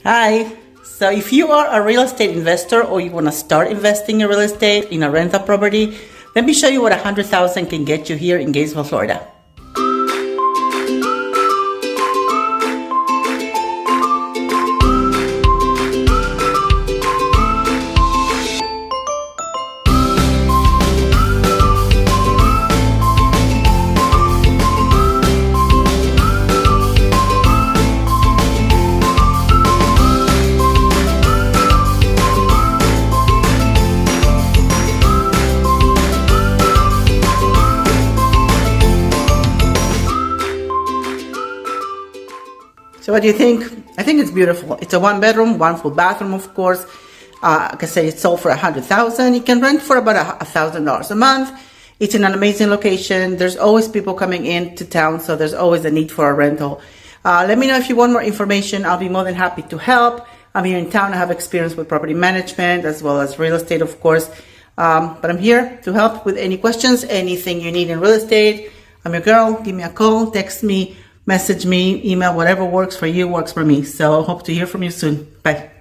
Hi. So if you are a real estate investor or you want to start investing in real estate in a rental property, let me show you what $100,000 can get you here in Gainesville, Florida. So what do you think? I think it's beautiful. It's a 1-bedroom, 1 full bathroom, of course. Like I said, it's sold for $100,000. You can rent for about $1,000 a month. It's in an amazing location. There's always people coming into town, so there's always a need for a rental. Let me know if you want more information. I'll be more than happy to help. I'm here in town. I have experience with property management as well as real estate, of course. But I'm here to help with any questions, anything you need in real estate. I'm your girl. Give me a call, text me, message me, email, whatever works for you works for me. So hope to hear from you soon. Bye.